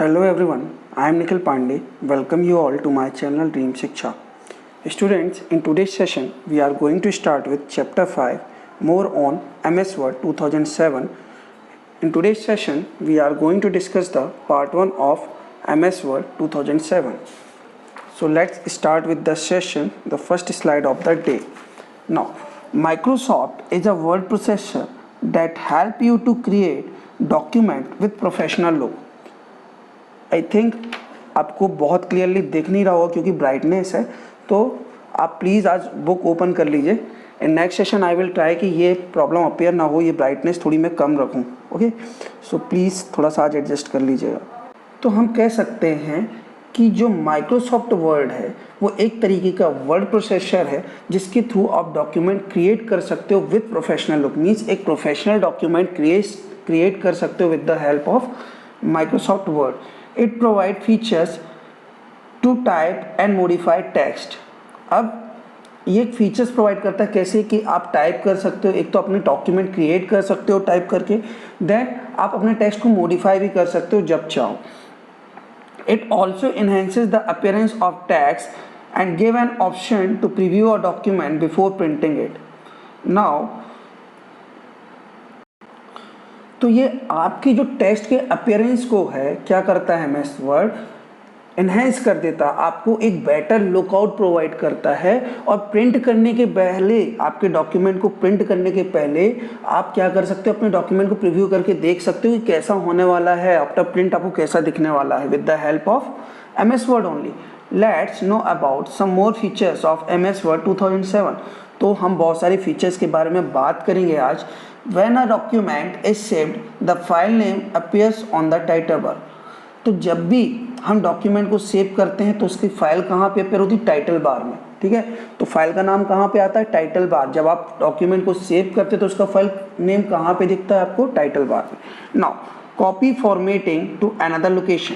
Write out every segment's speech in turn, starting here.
Hello everyone, I am Nikhil Pandey. Welcome you all to my channel Dream Shiksha. Students, in today's session, we are going to start with Chapter 5, more on MS Word 2007. In today's session, we are going to discuss the Part 1 of MS Word 2007. So let's start with the session, the first slide of the day. Now, Microsoft is a word processor that help you to create document with professional look. I think आपको बहुत clearly दिख नहीं रहा होगा क्योंकि brightness है, तो आप प्लीज़ आज बुक ओपन कर लीजिए. In next session I will try कि ये प्रॉब्लम अपेयर ना हो, ये ब्राइटनेस थोड़ी मैं कम रखूँ. ओके, सो प्लीज़ थोड़ा सा आज एडजस्ट कर लीजिएगा. तो हम कह सकते हैं कि जो माइक्रोसॉफ्ट वर्ड है वो एक तरीके का वर्ड प्रोसेसर है जिसके थ्रू आप डॉक्यूमेंट क्रिएट कर सकते हो विद प्रोफेशनल लुक. मीन्स एक प्रोफेशनल डॉक्यूमेंट क्रिएट कर सकते हो with the help of Microsoft word. It provide features to type and modify text. अब ये फीचर्स प्रोवाइड करता है कैसे कि आप टाइप कर सकते हो, एक तो अपने डॉक्यूमेंट क्रिएट कर सकते हो टाइप करके, देन आप अपने टेक्स्ट को मॉडिफाई भी कर सकते हो जब चाहो. It also enhances the appearance of text and give an option to preview a document before printing it. Now तो ये आपकी जो टेक्स्ट के अपीयरेंस को है क्या करता है एमएस वर्ड, इन्हेंस कर देता, आपको एक बेटर लुकआउट प्रोवाइड करता है. और प्रिंट करने के पहले, आपके डॉक्यूमेंट को प्रिंट करने के पहले आप क्या कर सकते हो, अपने डॉक्यूमेंट को प्रीव्यू करके देख सकते हो कि कैसा होने वाला है, आफ्टर प्रिंट आपको कैसा दिखने वाला है with the help of MS Word only. Let's know about some more features of MS Word 2007. तो हम बहुत सारे फीचर्स के बारे में बात करेंगे आज. When a document is saved, the file name appears on the title bar. तो जब भी हम डॉक्यूमेंट को सेव करते हैं तो उसकी फाइल कहाँ पे अपेयर होती है, टाइटल बार में. ठीक है, तो फाइल का नाम कहाँ पे आता है, टाइटल बार. जब आप डॉक्यूमेंट को सेव करते हैं तो उसका फाइल नेम कहाँ पे दिखता है आपको, टाइटल बार में. Now copy formatting to another location.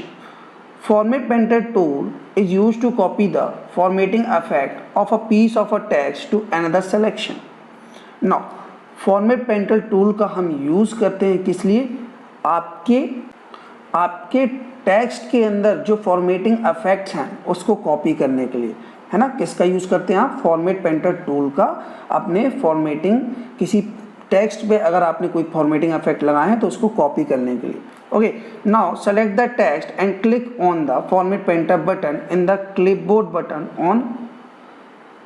Format painter tool is used to copy the formatting effect of a piece of a text to another selection. Now format painter tool का हम use करते हैं किस लिए, आपके text के अंदर जो फॉर्मेटिंग इफेक्ट्स हैं उसको कॉपी करने के लिए, है ना. किसका यूज़ करते हैं आप, फॉर्मेट पेंटर टूल का. अपने फॉर्मेटिंग किसी टेक्स्ट पे अगर आपने कोई फॉर्मेटिंग इफेक्ट लगाए हैं तो उसको कॉपी करने के लिए. Okay, now select the text and click on the format painter button in the clipboard button on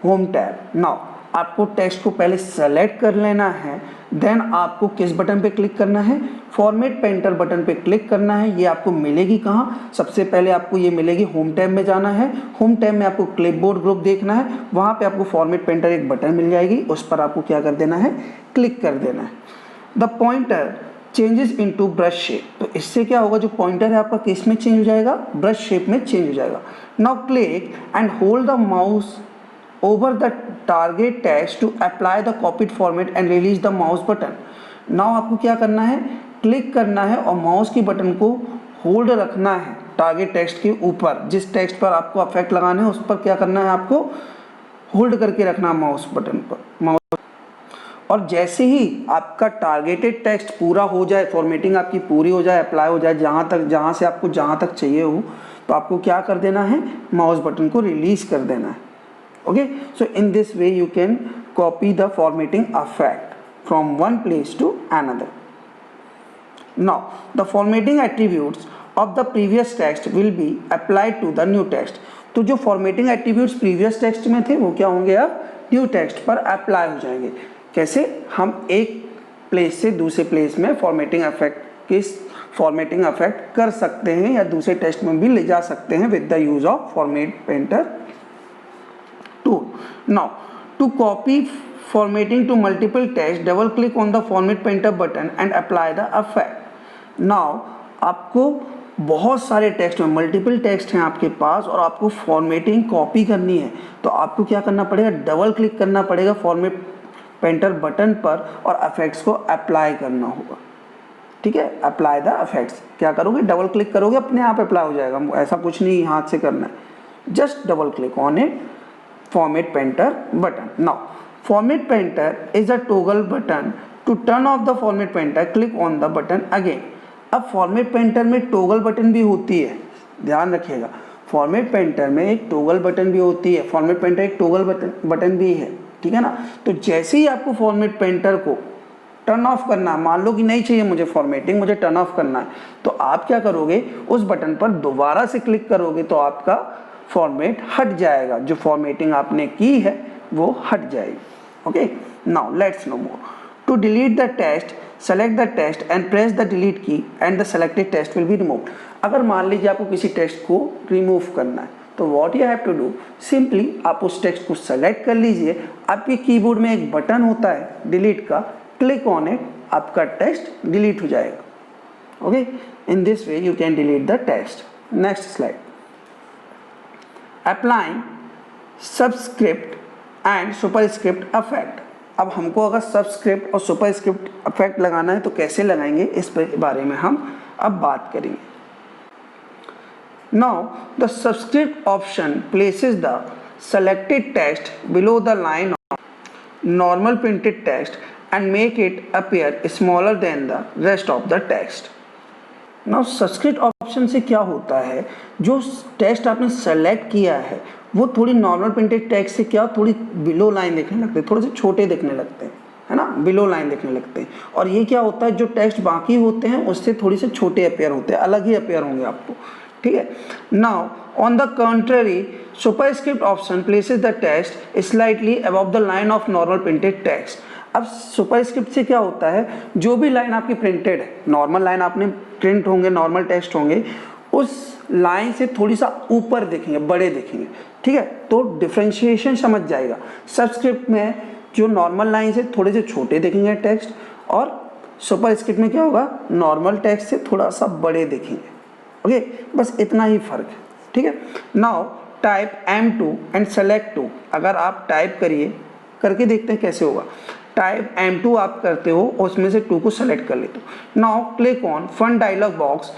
home tab. Now आपको टेक्स्ट को पहले सेलेक्ट कर लेना है, देन आपको किस बटन पे क्लिक करना है, फॉर्मेट पेंटर बटन पे क्लिक करना है. ये आपको मिलेगी कहाँ, सबसे पहले आपको ये मिलेगी होम टैब में जाना है. होम टैब में आपको क्लिपबोर्ड ग्रुप देखना है, वहाँ पे आपको फॉर्मेट पेंटर एक बटन मिल जाएगी, उस पर आपको क्या कर देना है, क्लिक कर देना है. The pointer changes into brush shape. तो इससे क्या होगा, जो पॉइंटर है आपका किस में चेंज हो जाएगा, ब्रश शेप में चेंज हो जाएगा. Now click and hold the mouse over the target text to apply the copied format and release the mouse button. Now आपको क्या करना है, क्लिक करना है और माउस की बटन को होल्ड रखना है टारगेट टेक्स्ट के ऊपर. जिस टेक्स्ट पर आपको इफेक्ट लगाने हैं उस पर क्या करना है, आपको होल्ड करके रखना है माउस बटन पर. और जैसे ही आपका टारगेटेड टेक्स्ट पूरा हो जाए, फॉर्मेटिंग आपकी पूरी हो जाए, अप्लाई हो जाए जहाँ से आपको जहाँ तक चाहिए हो, तो आपको क्या कर देना है, माउस बटन को रिलीज कर देना है. Okay, so in this way you can copy the formatting effect from one place to another. Now the formatting attributes of the previous text will be applied to the new text. तो जो formatting attributes previous text में थे वो क्या होंगे, अब new text पर apply हो जाएंगे. कैसे, हम एक प्लेस से दूसरे प्लेस में फॉर्मेटिंग इफेक्ट कर सकते हैं या दूसरे टेक्स्ट में भी ले जा सकते हैं with the use of format painter tool. Now to copy formatting to multiple text, double click on the format painter button and apply the effect. Now आपको बहुत सारे टेक्स्ट में, मल्टीपल टेक्स्ट हैं आपके पास और आपको फॉर्मेटिंग कॉपी करनी है, तो आपको क्या करना पड़ेगा, डबल क्लिक करना पड़ेगा फॉर्मेट पेंटर बटन पर और इफेक्ट्स को अप्लाई करना होगा. ठीक है, अप्लाई द इफेक्ट्स क्या करोगे, डबल क्लिक करोगे, अपने आप अप्लाई हो जाएगा, ऐसा कुछ नहीं हाथ से करना है. Just double click on it, format painter button. Now format painter is a toggle button. To turn off the format painter, click on the button again. अब फॉर्मेट पेंटर में टॉगल बटन भी होती है, ध्यान रखिएगा, फॉर्मेट पेंटर में एक toggle button भी होती है, फॉर्मेट पेंटर एक टॉगल बटन भी है, ठीक है ना। तो जैसे ही आपको फॉर्मेट पेंटर को टर्न ऑफ करना है, मान लो कि नहीं चाहिए मुझे फॉर्मेटिंग, मुझे टर्न ऑफ करना है, तो आप क्या करोगे, उस बटन पर दोबारा से क्लिक करोगे तो आपका फॉर्मेट हट जाएगा, जो फॉर्मेटिंग आपने की है वो हट जाएगी। Okay, now let's know more. To delete the text, select the text and press the delete key and the selected text will be removed. अगर मान लीजिए आपको किसी टेक्स्ट को रिमूव करना है तो what you have to do, simply आप उस टेक्स्ट को सेलेक्ट कर लीजिए, आपके कीबोर्ड में एक बटन होता है डिलीट का, क्लिक ऑन इट, आपका टेक्स्ट डिलीट हो जाएगा। Okay, in this way you can delete the text. Next slide, applying subscript and superscript effect. अब हमको अगर सबस्क्रिप्ट और सुपरस्क्रिप्ट इफेक्ट लगाना है तो कैसे लगाएंगे, इस बारे में हम अब बात करेंगे। Now the subscript option places the selected text below the line of normal printed text and make it appear smaller than the rest of the text. Now subscript option से क्या होता है, जो टेक्स्ट आपने सेलेक्ट किया है वो थोड़ी नॉर्मल प्रिंटेड टेक्स्ट से क्या थोड़ी बिलो लाइन दिखने लगते हैं, थोड़े से छोटे दिखने लगते हैं, है ना, बिलो लाइन दिखने लगते हैं। और ये क्या होता है, जो टेक्स्ट बाकी होते हैं उससे थोड़ी से छोटे अपेयर होते हैं, अलग ही अपेयर होंगे आपको, ठीक है। Now on the country, superscript option places the text slightly above the line of normal printed text. अब सुपरस्क्रिप्ट से क्या होता है, जो भी लाइन आपकी प्रिंटेड है, नॉर्मल लाइन आपने प्रिंट होंगे, नॉर्मल टेक्स्ट होंगे, उस लाइन से थोड़ी सा ऊपर दिखेंगे, बड़े दिखेंगे, ठीक है। तो डिफ्रेंशिएशन समझ जाएगा, सबस्क्रिप्ट में जो नॉर्मल लाइन से थोड़े से छोटे दिखेंगे टेक्स्ट, और सुपरस्क्रिप्ट में क्या होगा, नॉर्मल टेक्स्ट से थोड़ा सा बड़े दिखेंगे। ओके, बस इतना ही फर्क है, ठीक है। Now type M2 and select 2। अगर आप टाइप करिए, करके देखते हैं कैसे होगा। टाइप M2 आप करते हो और उसमें से 2 को सेलेक्ट कर लेते हो। Now click on font dialog box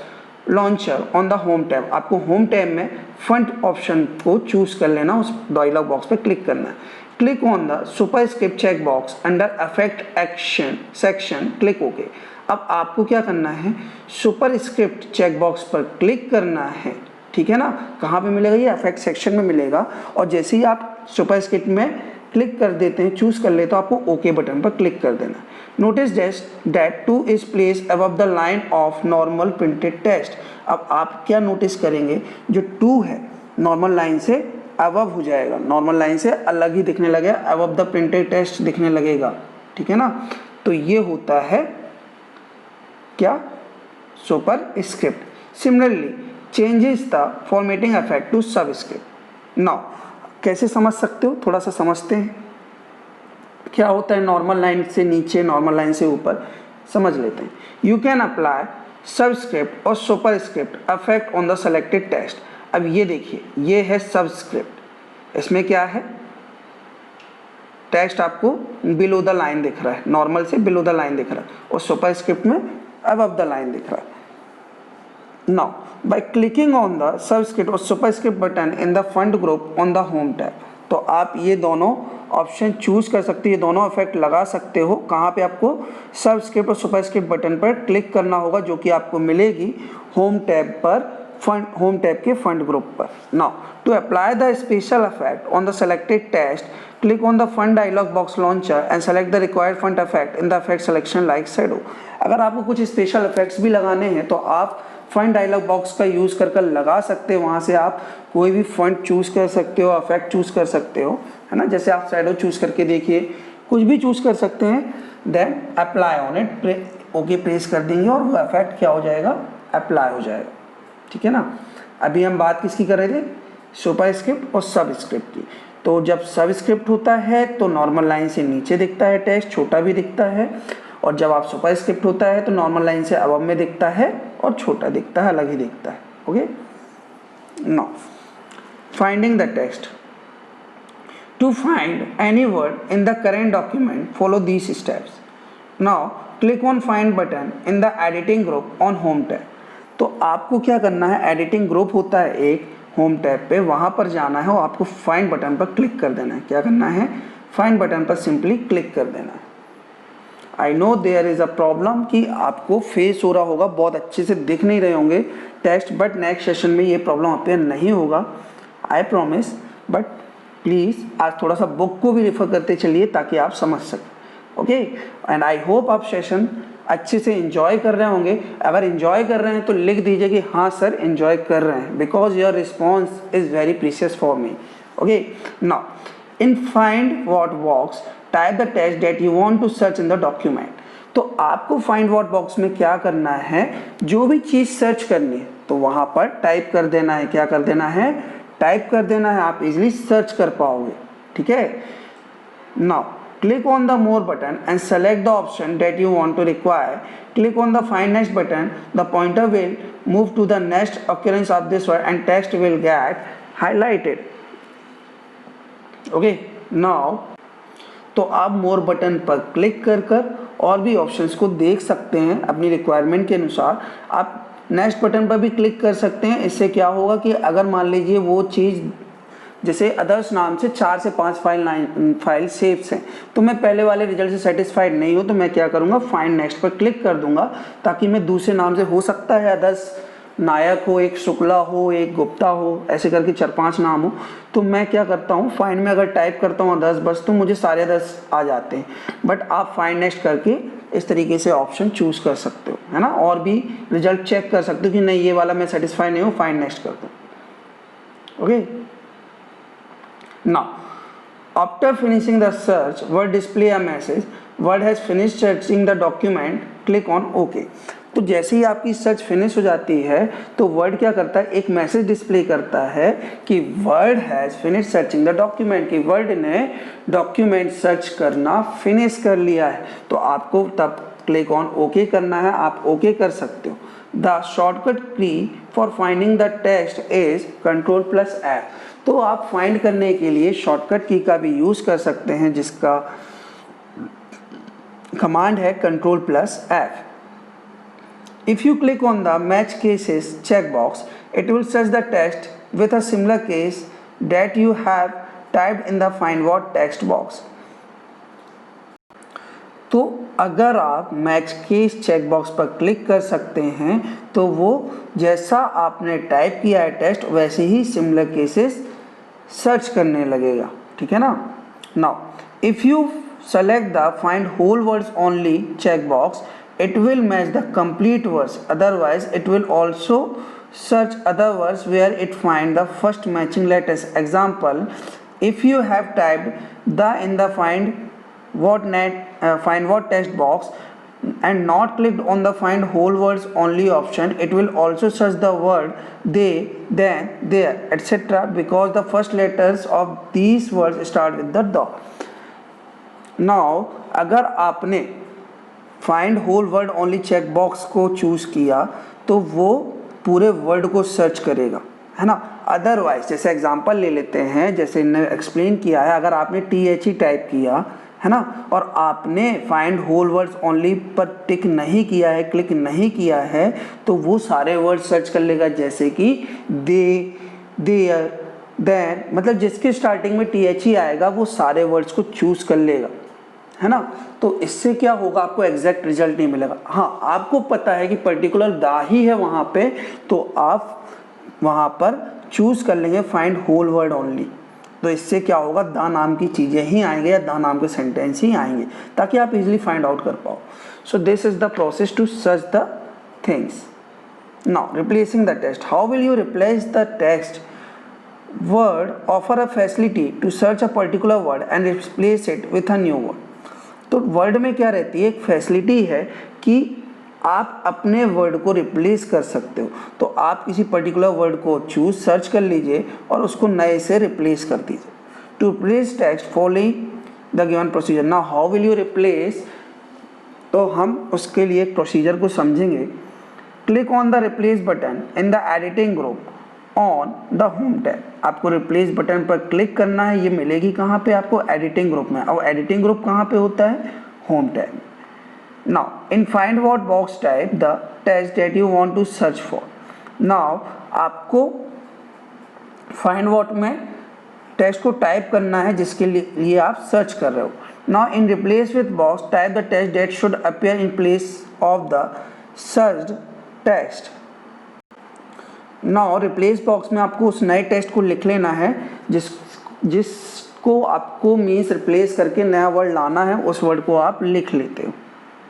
launcher on the home tab. आपको होम टैब में फंट ऑप्शन को चूज कर लेना, उस डायलॉग बॉक्स पर क्लिक करना है। Click on the superscript check box under effect action section, click okay. अब आपको क्या करना है, सुपरस्क्रिप्ट चेक बॉक्स पर क्लिक करना है, ठीक है ना। कहाँ पे मिलेगा, ये इफेक्ट सेक्शन में मिलेगा। और जैसे ही आप सुपरस्क्रिप्ट में क्लिक कर देते हैं, चूज कर लेते हो, आपको ओके बटन पर क्लिक कर देना। Notice that 2 is place above the line of normal printed text. अब आप क्या नोटिस करेंगे, जो 2 है नॉर्मल लाइन से अबव हो जाएगा, नॉर्मल लाइन से अलग ही दिखने लगेगा, अबव द प्रिंटेड टेक्स्ट दिखने लगेगा, ठीक है ना। तो ये होता है क्या, superscript. Similarly changes the formatting effect to subscript. Now कैसे समझ सकते हो, थोड़ा सा समझते हैं क्या होता है नॉर्मल लाइन से नीचे, नॉर्मल लाइन से ऊपर, समझ लेते हैं। यू कैन अप्लाई सबस्क्रिप्ट और superscript effect on the selected text. अब ये देखिए, ये है सबस्क्रिप्ट, इसमें क्या है, टेक्स्ट आपको बिलो द लाइन दिख रहा है, नॉर्मल से बिलो द लाइन दिख रहा है, और सुपरस्क्रिप्ट में अबव द लाइन दिख रहा है। Now by clicking on the subscript और superscript button in the font group on the home tab, तो आप ये दोनों ऑप्शन चूज कर सकते हो, ये दोनों इफेक्ट लगा सकते हो। कहाँ पे, आपको सबस्क्रिप्ट और सुपरस्क्रिप्ट बटन पर क्लिक करना होगा, जो कि आपको मिलेगी होम टैब पर, होम टैब के फंट ग्रुप पर। Now to apply the special effect on the selected text, click on the font dialog box launcher and select the required font effect in the effect selection like shadow. अगर आपको कुछ special effects भी लगाने हैं तो आप front dialog box का use कर लगा सकते हो, वहाँ से आप कोई भी फंट चूज़ कर सकते हो, इफेक्ट चूज़ कर सकते हो, है ना। जैसे आप शैडो चूज़ करके देखिए, कुछ भी चूज़ कर सकते हैं। Then apply on it, okay press कर देंगे और वो इफेक्ट क्या हो जाएगा, अप्लाई हो जाएगा, ठीक है ना। अभी हम बात किसकी कर रहे थे, सुपरस्क्रिप्ट और सबस्क्रिप्ट की। तो जब सबस्क्रिप्ट होता है तो नॉर्मल लाइन से नीचे दिखता है टेक्स्ट, छोटा भी दिखता है, और जब आप सुपरस्क्रिप्ट होता है तो नॉर्मल लाइन से अबव में दिखता है और छोटा दिखता है, अलग ही दिखता है। Okay, now finding the text. To find any word in the current document follow these steps. Now click on find button in the editing group on home tab. तो आपको क्या करना है, एडिटिंग ग्रुप होता है एक होम टैब पे, वहाँ पर जाना है और आपको फाइंड बटन पर क्लिक कर देना है। क्या करना है, फाइंड बटन पर सिंपली क्लिक कर देना है। I know there is a problem कि आपको फेस हो रहा होगा, बहुत अच्छे से दिख नहीं रहे होंगे टेक्स्ट, बट नेक्स्ट सेशन में ये प्रॉब्लम अपेयर नहीं होगा, आई प्रॉमिस। बट प्लीज़ आज थोड़ा सा बुक को भी रेफर करते चलिए ताकि आप समझ सकें। ओके, एंड आई होप आप सेशन अच्छे से एंजॉय कर रहे होंगे। अगर एंजॉय कर रहे हैं तो लिख दीजिए कि हाँ सर एंजॉय कर रहे हैं, because your response is very precious for me. Okay, now in find what box type the text that you want to search in the document. तो आपको फाइंड व्हाट बॉक्स में क्या करना है, जो भी चीज़ सर्च करनी है तो वहाँ पर टाइप कर देना है। क्या कर देना है? टाइप कर देना है, आप इजीली सर्च कर पाओगे। ठीक है, now click on the more button and select the option that you want to require. Click on the find next button. The pointer will move to the next occurrence of this word and text will get highlighted. Okay, now तो आप मोर button पर click कर कर और भी options को देख सकते हैं अपनी रिक्वायरमेंट के अनुसार। आप नेक्स्ट बटन पर भी क्लिक कर सकते हैं। इससे क्या होगा कि अगर मान लीजिए वो चीज़ जैसे अदर्स नाम से 4 से 5 फाइल सेव्स हैं, तो मैं पहले वाले रिजल्ट से सेटिस्फाइड नहीं हूँ, तो मैं क्या करूँगा, फाइंड नेक्स्ट पर क्लिक कर दूंगा, ताकि मैं दूसरे नाम से, हो सकता है अदर्स नायक हो, एक शुक्ला हो, एक गुप्ता हो, ऐसे करके 4-5 नाम हो, तो मैं क्या करता हूँ, फाइंड में अगर टाइप करता हूँ अदर्स बस, तो मुझे सारे अदर्स आ जाते हैं। बट आप फाइंड नेक्स्ट करके इस तरीके से ऑप्शन चूज कर सकते हो, है ना, और भी रिजल्ट चेक कर सकते हो कि नहीं ये वाला मैं सेटिस्फाई नहीं हूँ, फाइंड नेक्स्ट कर दो। Okay, now after finishing the search word display a message word has finished searching the document, click on ok। तो जैसे ही आपकी सर्च फिनिश हो जाती है तो वर्ड क्या करता है, एक मैसेज डिस्प्ले करता है कि word has finish searching the document, कि वर्ड ने डॉक्यूमेंट सर्च करना फिनिश कर लिया है। तो आपको तब क्लिक ऑन ओके करना है, आप ओके कर सकते हो। The shortcut key for finding the text is Ctrl+F। तो आप फाइंड करने के लिए शॉर्टकट की का भी यूज कर सकते हैं, जिसका कमांड है Ctrl+F। If you click on the match cases checkbox, it will search the text with a similar case that you have typed in the find what text box। तो अगर आप मैच केस चेकबॉक्स पर click कर सकते हैं तो वो जैसा आपने टाइप किया है टेक्स्ट वैसे ही सिमिलर केसेस सर्च करने लगेगा। ठीक है ना। Now if you select the find whole words only checkbox, it will match the complete words, otherwise it will also search other words where it find the first matching letters। Example, if you have typed the in the find what text box and not clicked on the find whole words only option, it will also search the word they, then, there, etc. because the first letters of these words start with the dot। now अगर आपने find whole word only check box को choose किया तो वो पूरे word को search करेगा, है ना। अदरवाइज जैसे एग्जांपल ले लेते हैं, जैसे इन्होंने एक्सप्लेन किया है, अगर आपने THE टाइप किया है ना और आपने फाइंड होल वर्ड्स ओनली पर टिक नहीं किया है, क्लिक नहीं किया है, तो वो सारे वर्ड सर्च कर लेगा, जैसे कि दे, देयर, देन, मतलब जिसके स्टार्टिंग में THE आएगा वो सारे वर्ड्स को चूज कर लेगा, है ना। तो इससे क्या होगा, आपको एग्जैक्ट रिजल्ट नहीं मिलेगा। हाँ, आपको पता है कि पर्टिकुलर दा ही है वहाँ पे, तो आप वहाँ पर चूज कर लेंगे फाइंड होल वर्ड ओनली। तो इससे क्या होगा, दा नाम की चीज़ें ही आएंगे या दा नाम के सेंटेंस ही आएंगे, ताकि आप इजीली फाइंड आउट कर पाओ। So this is the process to search the things. Now replacing the text, how will you replace the text? Word offer a facility to search a particular word and replace it with a new word. तो word में क्या रहती है, एक facility है कि आप अपने वर्ड को रिप्लेस कर सकते हो। तो आप किसी पर्टिकुलर वर्ड को चूज सर्च कर लीजिए और उसको नए से रिप्लेस कर दीजिए। To replace text following the given procedure. Now how will you replace, तो हम उसके लिए एक प्रोसीजर को समझेंगे। Click on the replace button in the editing group on the home tab. आपको रिप्लेस बटन पर क्लिक करना है, ये मिलेगी कहाँ पे आपको, एडिटिंग ग्रुप में। और एडिटिंग ग्रुप कहाँ पे होता है, home tab. Now in find what box type the text that you want to search for. Now आपको फाइंड व्हाट में टेक्स्ट को टाइप करना है जिसके लिए आप सर्च कर रहे हो। Now in replace with box, type the text that should appear in place of the searched text. Now replace box में आपको उस नए टेक्स्ट को लिख लेना है जिसको आपको मीन्स रिप्लेस करके नया वर्ड लाना है, उस वर्ड को आप लिख लेते हो,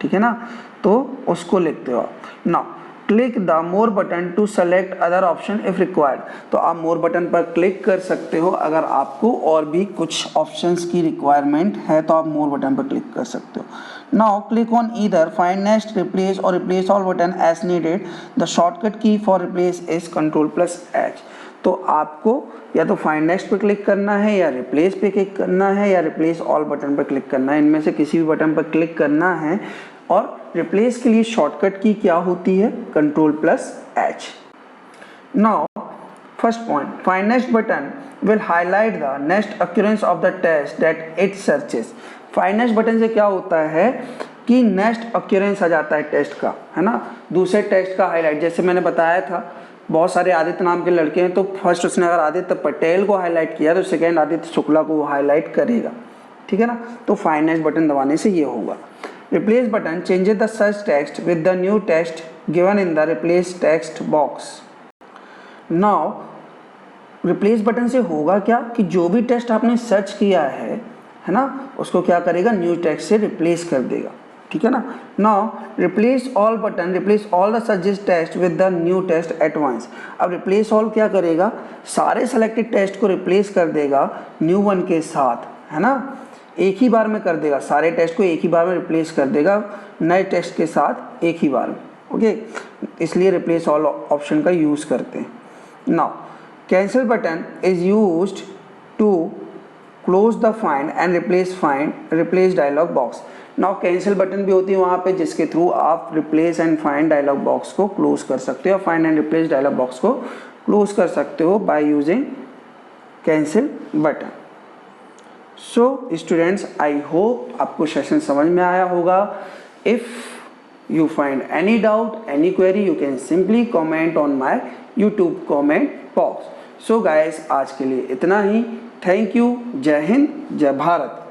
ठीक है ना, तो उसको लिखते हो आप। Now click the more button to select other option if required, तो आप मोर बटन पर क्लिक कर सकते हो, अगर आपको और भी कुछ ऑप्शंस की रिक्वायरमेंट है तो आप मोर बटन पर क्लिक कर सकते हो। Now click on either find next, replace और replace all button as needed. The shortcut key for replace is Ctrl+H। तो आपको या तो फाइंड नेक्स्ट पे क्लिक करना है, या रिप्लेस पे क्लिक करना है, या रिप्लेस ऑल बटन पर क्लिक करना है, इनमें से किसी भी बटन पर क्लिक करना है। और रिप्लेस के लिए शॉर्टकट की क्या होती है? Ctrl+H। Now first point, find next button will highlight the next occurrence of the text that it searches. Find next button से क्या होता है कि नेक्स्ट अक्यूरेंस आ जाता है टेक्स्ट का, है ना, दूसरे टेक्स्ट का हाईलाइट। जैसे मैंने बताया था बहुत सारे आदित्य नाम के लड़के हैं, तो फर्स्ट उसने अगर आदित्य पटेल को हाईलाइट किया तो सेकेंड आदित्य शुक्ला को हाईलाइट करेगा, ठीक है ना। तो फाइंड नेक्स्ट बटन दबाने से ये होगा। Replace button changes the search text with the new text given in the replace text box. Now replace button से होगा क्या कि जो भी टेक्स्ट आपने सर्च किया है ना, उसको क्या करेगा? न्यू टेक्स्ट से रिप्लेस कर देगा, ठीक है ना। Now replace all button replace all the searched text with the new text at once। अब replace all क्या करेगा? सारे selected टेक्स्ट को रिप्लेस कर देगा न्यू वन के साथ, है ना, एक ही बार में कर देगा, सारे टेक्स्ट को एक ही बार में रिप्लेस कर देगा नए टेक्स्ट के साथ एक ही बार में, ओके। इसलिए रिप्लेस ऑल ऑप्शन का यूज़ करते हैं। Now cancel button is used to close the find and replace dialog box. Now cancel button भी होती है वहाँ पे, जिसके थ्रू आप replace and find dialog box को क्लोज कर सकते हो, find and replace dialog box को क्लोज कर सकते हो by using cancel button. So students, I hope आपको सेशन समझ में आया होगा। If you find any doubt, any query, you can simply comment on my YouTube comment box. So guys, आज के लिए इतना ही। Thank you. जय हिंद, जय भारत।